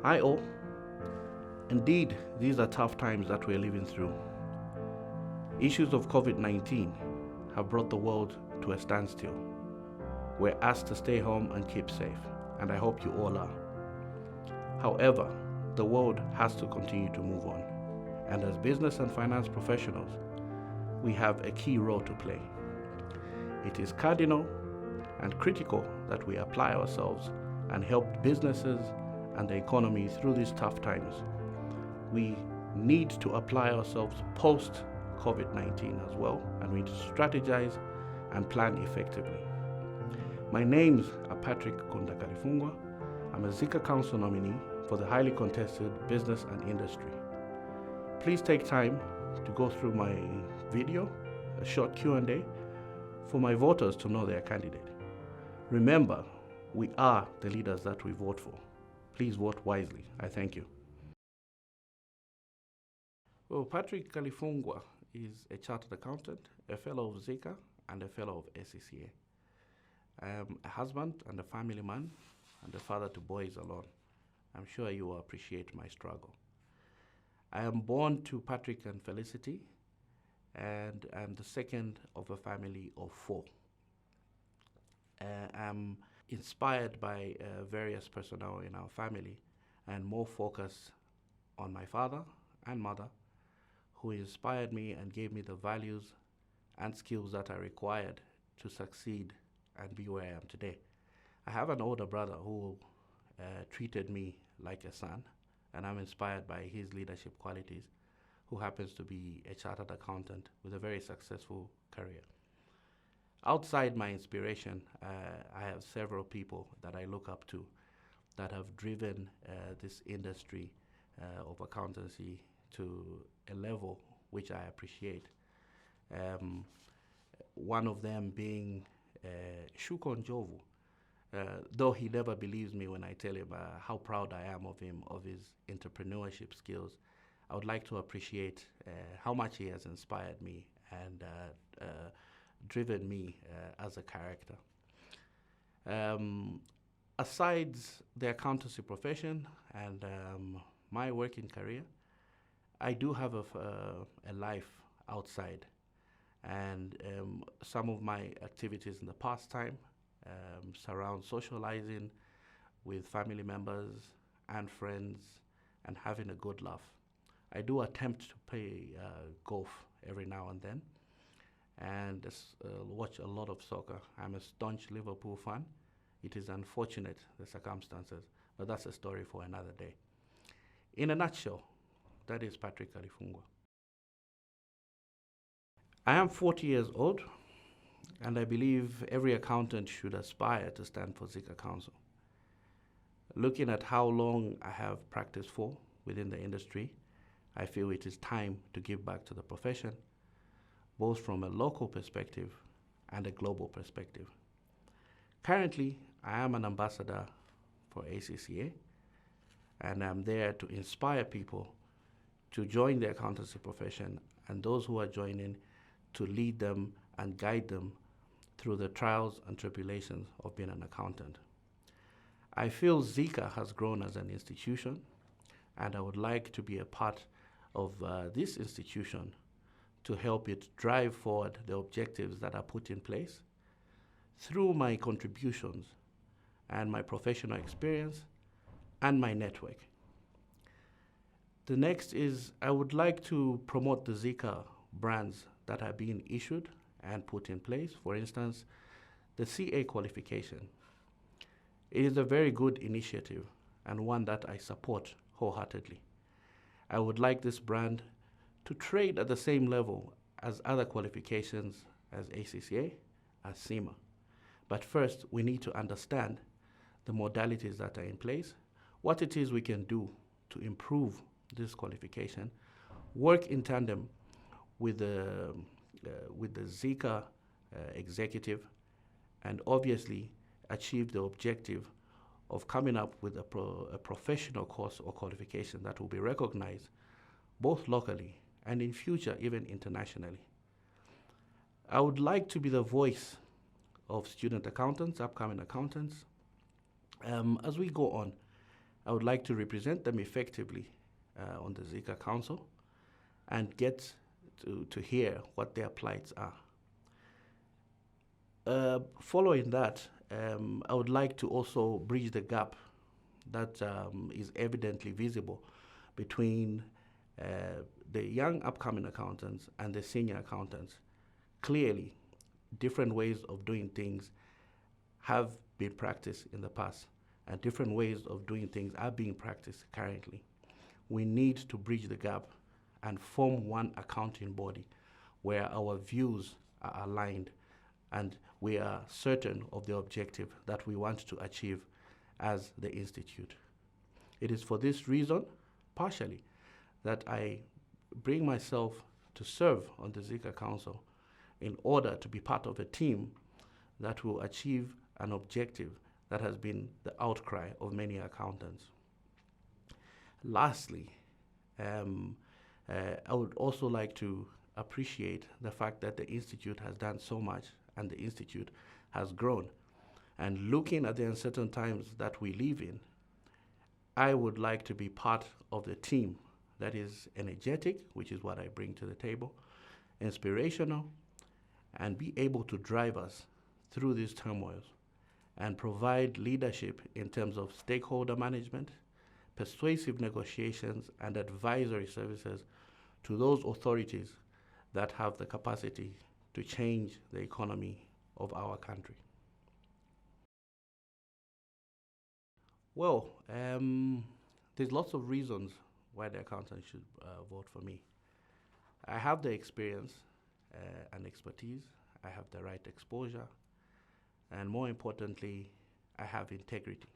Hi all. Indeed, these are tough times that we're living through. Issues of COVID-19 have brought the world to a standstill. We're asked to stay home and keep safe, and I hope you all are. However, the world has to continue to move on, and as business and finance professionals, we have a key role to play. It is cardinal and critical that we apply ourselves and help businesses and the economy through these tough times. We need to apply ourselves post COVID-19 as well, and we need to strategize and plan effectively. My names are Patrick Kalifungwa. I'm a Zica Council nominee for the highly contested business and industry. Please take time to go through my video, a short Q&A, for my voters to know their candidate. Remember, we are the leaders that we vote for. Please vote wisely. I thank you. Well, Patrick Kalifungwa is a chartered accountant, a fellow of Zica, and a fellow of SCCA. I am a husband and a family man, and a father to boys alone. I'm sure you will appreciate my struggle. I am born to Patrick and Felicity, and I'm the second of a family of 4. I'm inspired by various personnel in our family, and more focus on my father and mother, who inspired me and gave me the values and skills that are required to succeed and be where I am today. I have an older brother who treated me like a son, and I'm inspired by his leadership qualities, who happens to be a chartered accountant with a very successful career. Outside my inspiration, I have several people that I look up to that have driven this industry of accountancy to a level which I appreciate. One of them being Shukon Jovu. Though he never believes me when I tell him how proud I am of him, of his entrepreneurship skills, I would like to appreciate how much he has inspired me and driven me as a character. Aside the accountancy profession and my working career, I do have a life outside, and some of my activities in the pastime surround socializing with family members and friends and having a good laugh. I do attempt to play golf every now and then, and watch a lot of soccer. I'm a staunch Liverpool fan. It is unfortunate, the circumstances, but that's a story for another day. In a nutshell, that is Patrick Kalifungwa. I am 40 years old, and I believe every accountant should aspire to stand for Zica Council. Looking at how long I have practiced for within the industry, I feel it is time to give back to the profession, both from a local perspective and a global perspective. Currently, I am an ambassador for ACCA, and I'm there to inspire people to join the accountancy profession, and those who are joining to lead them and guide them through the trials and tribulations of being an accountant. I feel Zica has grown as an institution, and I would like to be a part of this institution to help it drive forward the objectives that are put in place through my contributions and my professional experience and my network. The next is I would like to promote the Zica brands that are being issued and put in place. For instance, the CA qualification. It is a very good initiative and one that I support wholeheartedly. I would like this brand to trade at the same level as other qualifications as ACCA, as CIMA. But first, we need to understand the modalities that are in place, what it is we can do to improve this qualification, work in tandem with the Zica executive, and obviously achieve the objective of coming up with a professional course or qualification that will be recognized both locally and in future even internationally. I would like to be the voice of student accountants, upcoming accountants, as we go on, I would like to represent them effectively on the Zica Council and get to hear what their plights are. Following that, I would like to also bridge the gap that is evidently visible between the young upcoming accountants and the senior accountants. Clearly, different ways of doing things have been practiced in the past, and different ways of doing things are being practiced currently. We need to bridge the gap and form one accounting body where our views are aligned and we are certain of the objective that we want to achieve as the Institute. It is for this reason, partially, that I bring myself to serve on the Zica Council in order to be part of a team that will achieve an objective that has been the outcry of many accountants. Lastly, I would also like to appreciate the fact that the Institute has done so much and the Institute has grown. And looking at the uncertain times that we live in, I would like to be part of the team that is energetic, which is what I bring to the table, inspirational, and be able to drive us through these turmoils and provide leadership in terms of stakeholder management, persuasive negotiations, and advisory services to those authorities that have the capacity to change the economy of our country. Well, there's lots of reasons why the accountant should vote for me. I have the experience and expertise, I have the right exposure, and more importantly, I have integrity,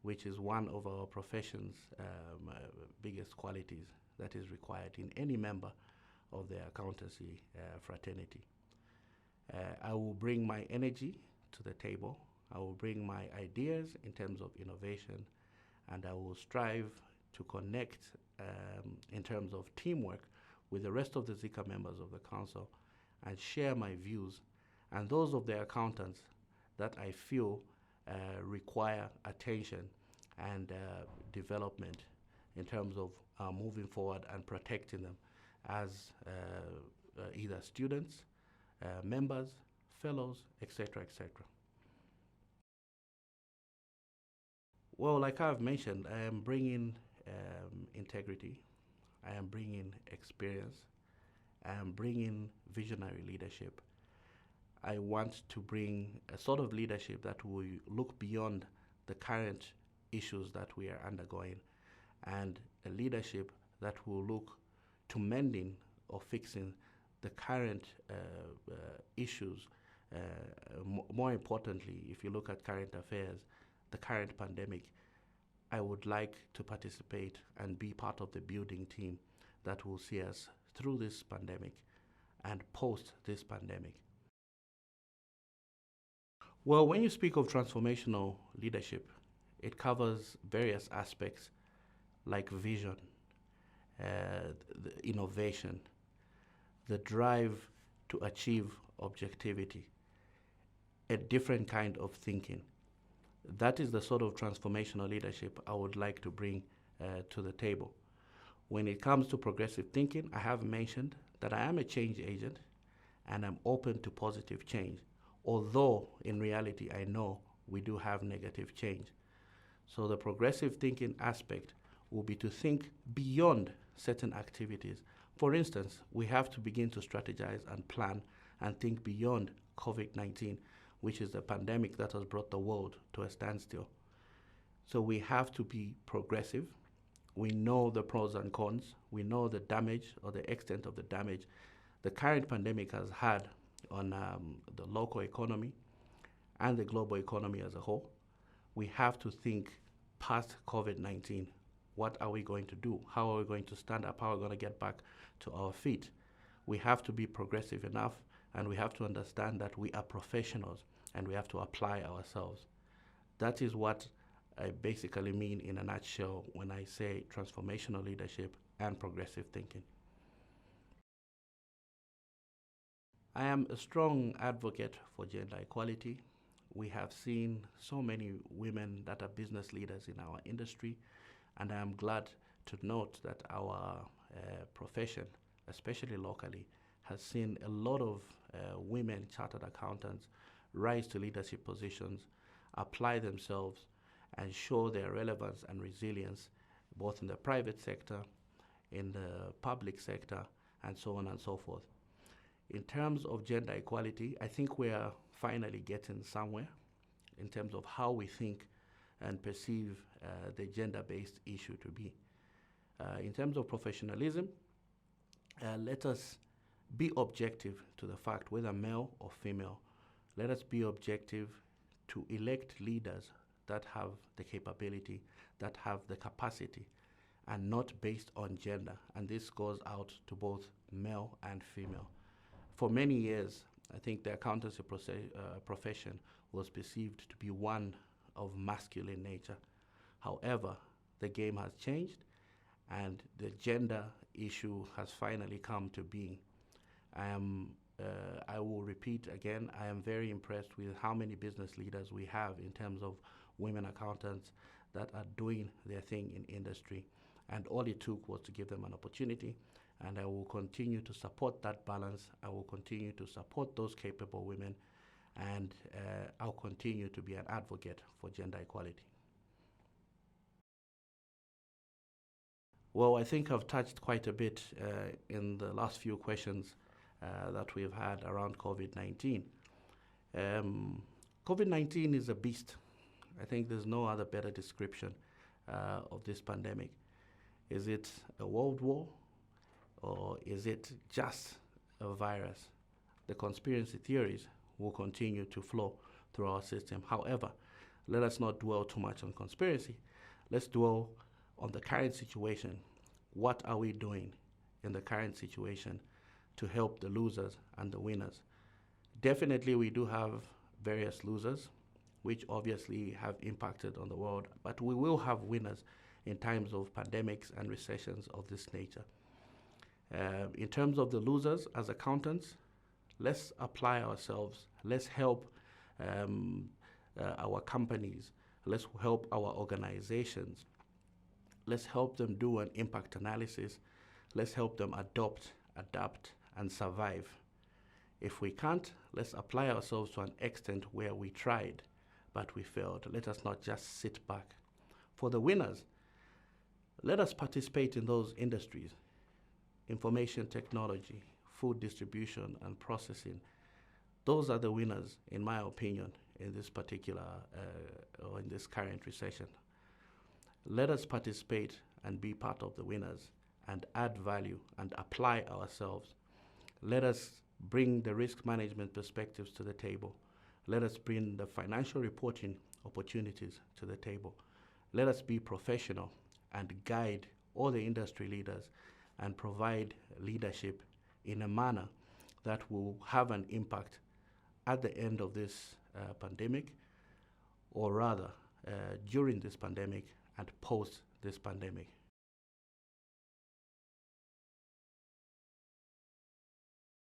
which is one of our profession's biggest qualities that is required in any member of the accountancy fraternity. I will bring my energy to the table. I will bring my ideas in terms of innovation, and I will strive to connect in terms of teamwork with the rest of the Zica members of the council and share my views and those of the accountants that I feel require attention and development in terms of moving forward and protecting them as either students, members, fellows, etc., etc. Well, like I've mentioned, I am bringing integrity, I am bringing experience, I am bringing visionary leadership. I want to bring a sort of leadership that will look beyond the current issues that we are undergoing, and a leadership that will look to mending or fixing the current issues. More importantly, if you look at current affairs, the current pandemic, I would like to participate and be part of the building team that will see us through this pandemic and post this pandemic. Well, when you speak of transformational leadership, it covers various aspects like vision, the innovation, the drive to achieve objectivity, a different kind of thinking. That is the sort of transformational leadership I would like to bring to the table. When it comes to progressive thinking, I have mentioned that I am a change agent and I'm open to positive change, although in reality I know we do have negative change. So the progressive thinking aspect will be to think beyond certain activities. For instance, we have to begin to strategize and plan and think beyond COVID-19, which is the pandemic that has brought the world to a standstill. So we have to be progressive. We know the pros and cons. We know the damage or the extent of the damage the current pandemic has had on the local economy and the global economy as a whole. We have to think past COVID-19. What are we going to do? How are we going to stand up? How are we going to get back to our feet? We have to be progressive enough, and we have to understand that we are professionals and we have to apply ourselves. That is what I basically mean in a nutshell when I say transformational leadership and progressive thinking. I am a strong advocate for gender equality, we have seen so many women that are business leaders in our industry, and I am glad to note that our profession, especially locally, has seen a lot of women chartered accountants rise to leadership positions, apply themselves, and show their relevance and resilience both in the private sector, in the public sector, and so on and so forth. In terms of gender equality, I think we are finally getting somewhere in terms of how we think and perceive the gender-based issue to be. In terms of professionalism, let us be objective to the fact whether male or female. Let us be objective to elect leaders that have the capability, that have the capacity, and not based on gender. And this goes out to both male and female. For many years, I think the accountancy profession was perceived to be one of masculine nature. However, the game has changed, and the gender issue has finally come to being. I will repeat again, I am very impressed with how many business leaders we have in terms of women accountants that are doing their thing in industry. And all it took was to give them an opportunity. And I will continue to support that balance. I will continue to support those capable women. And I'll continue to be an advocate for gender equality. Well, I think I've touched quite a bit in the last few questions that we've had around COVID-19. COVID-19 is a beast. I think there's no other better description of this pandemic. Is it a world war, or is it just a virus? The conspiracy theories will continue to flow through our system. However, let us not dwell too much on conspiracy. Let's dwell on the current situation. What are we doing in the current situation to help the losers and the winners? Definitely, we do have various losers, which obviously have impacted on the world, but we will have winners in times of pandemics and recessions of this nature. In terms of the losers, as accountants, let's apply ourselves. Let's help our companies. Let's help our organizations. Let's help them do an impact analysis. Let's help them adopt, adapt, and survive. If we can't, let's apply ourselves to an extent where we tried, but we failed. Let us not just sit back. For the winners, let us participate in those industries: information technology, food distribution, and processing. Those are the winners, in my opinion, in this particular, or in this current recession. Let us participate and be part of the winners and add value and apply ourselves. Let us bring the risk management perspectives to the table. Let us bring the financial reporting opportunities to the table. Let us be professional and guide all the industry leaders and provide leadership in a manner that will have an impact at the end of this pandemic, or rather during this pandemic and post this pandemic.